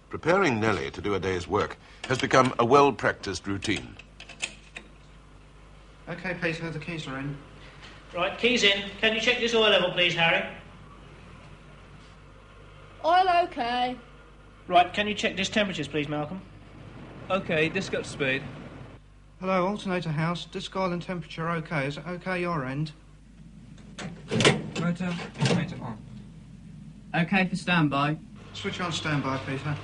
Preparing Nellie to do a day's work has become a well-practiced routine. OK, Peter, the keys are in. Right, keys in. Can you check this oil level, please, Harry? Oil OK. Right, can you check this temperatures, please, Malcolm? OK, disc up to speed. Hello, alternator house. Disc oil and temperature OK. Is it OK your end? Motor, alternator on. OK for standby. Switch on standby, Peter.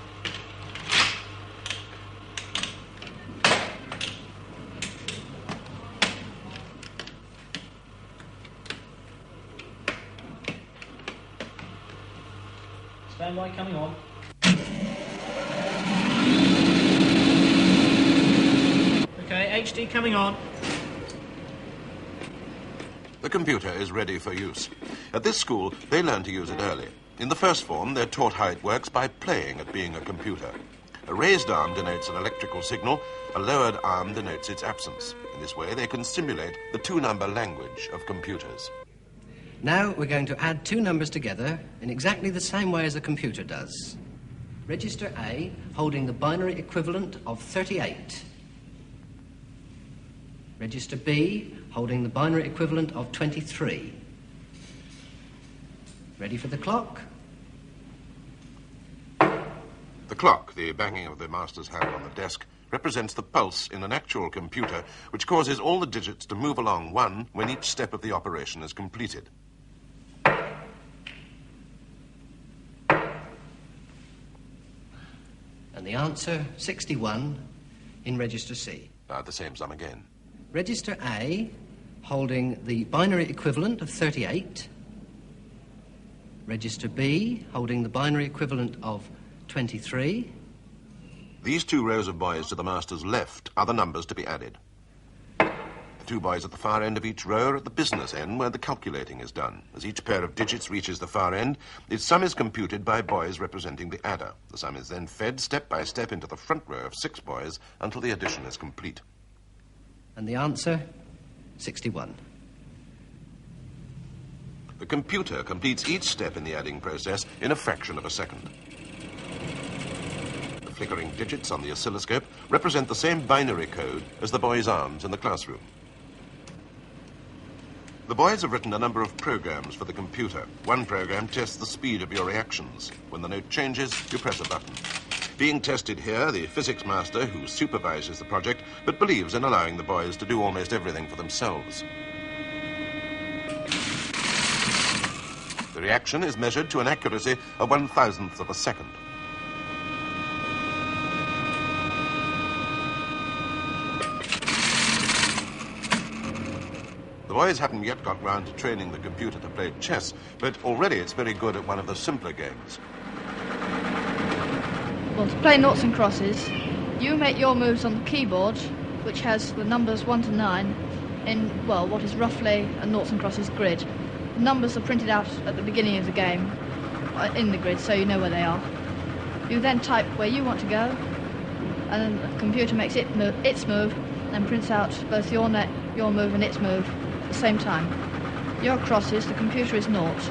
Standby coming on. OK, HD coming on. The computer is ready for use. At this school, they learn to use it early. In the first form, they're taught how it works by playing at being a computer. A raised arm denotes an electrical signal, a lowered arm denotes its absence. In this way, they can simulate the two-number language of computers. Now we're going to add two numbers together in exactly the same way as a computer does. Register A holding the binary equivalent of 38. Register B holding the binary equivalent of 23. Ready for the clock? The clock, the banging of the master's hand on the desk, represents the pulse in an actual computer which causes all the digits to move along one when each step of the operation is completed. And the answer, 61, in Register C. Now the same sum again. Register A, holding the binary equivalent of 38. Register B, holding the binary equivalent of 23. These two rows of boys to the master's left are the numbers to be added. The two boys at the far end of each row are at the business end where the calculating is done. As each pair of digits reaches the far end, its sum is computed by boys representing the adder. The sum is then fed step by step into the front row of 6 boys until the addition is complete. And the answer, 61. The computer completes each step in the adding process in a fraction of a second. The flickering digits on the oscilloscope represent the same binary code as the boys' arms in the classroom. The boys have written a number of programs for the computer. One program tests the speed of your reactions. When the note changes, you press a button. Being tested here, the physics master, who supervises the project, but believes in allowing the boys to do almost everything for themselves. The reaction is measured to an accuracy of 1/1000th of a second. The boys haven't yet got round to training the computer to play chess, but already it's very good at one of the simpler games. Well, to play noughts and crosses, you make your moves on the keyboard, which has the numbers 1 to 9, in, well, what is roughly a noughts and crosses grid. The numbers are printed out at the beginning of the game, in the grid, so you know where they are. You then type where you want to go, and then the computer makes its move, and prints out both your move and its move at the same time. Your crosses, the computer is naught.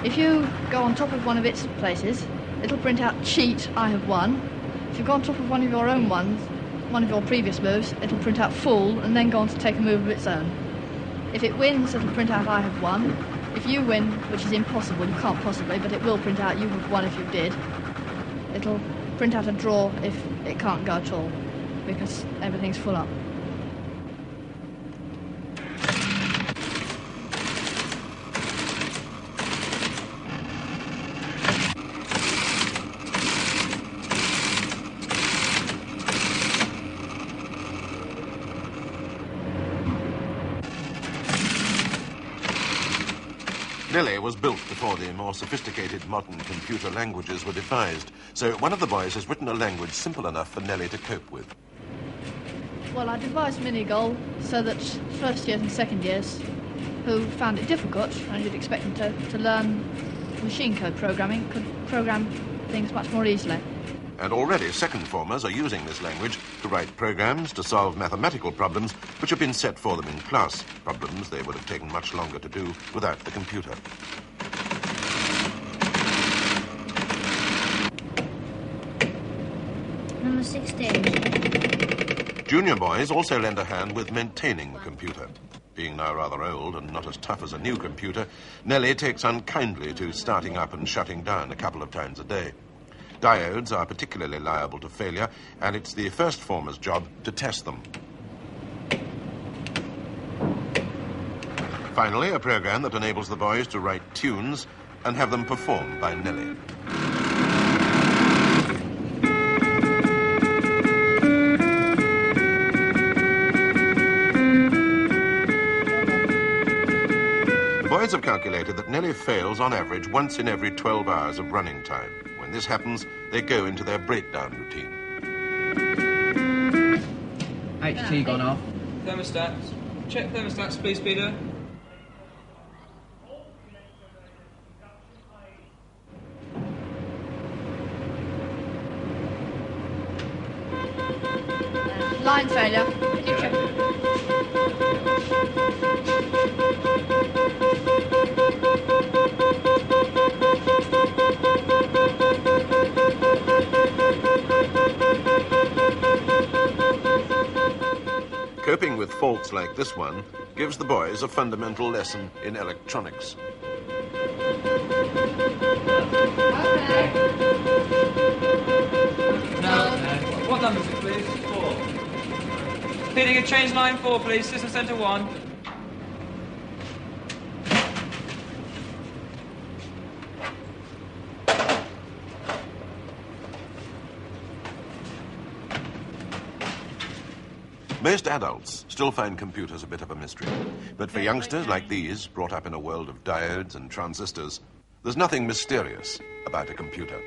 If you go on top of one of its places, it'll print out cheat, I have won. If you go on top of one of your own ones, one of your previous moves, it'll print out fool and then go on to take a move of its own. If it wins, it'll print out I have won. If you win, which is impossible, you can't possibly, but it will print out you have won if you did. It'll print out a draw if it can't go at all, because everything's full up. Nellie was built before the more sophisticated modern computer languages were devised, so one of the boys has written a language simple enough for Nellie to cope with. Well, I devised Minigol so that first years and second years, who found it difficult, and you'd expect them to learn machine code programming, could program things much more easily. And already second formers are using this language to write programs to solve mathematical problems which have been set for them in class, problems they would have taken much longer to do without the computer. number 16. Junior boys also lend a hand with maintaining the computer. Being now rather old and not as tough as a new computer, Nellie takes unkindly to starting up and shutting down a couple of times a day. Diodes are particularly liable to failure, and it's the first former's job to test them. Finally, a program that enables the boys to write tunes and have them performed by Nellie. The boys have calculated that Nellie fails on average once in every 12 hours of running time. When this happens, they go into their breakdown routine. HT gone off. Thermostats. Check thermostats, please, Peter. Line failure. Can you check? Coping with faults like this one gives the boys a fundamental lesson in electronics. What number is it, please? 4. Peter, you change line 4, please. System center 1. Most adults still find computers a bit of a mystery. But for youngsters like these, brought up in a world of diodes and transistors, there's nothing mysterious about a computer.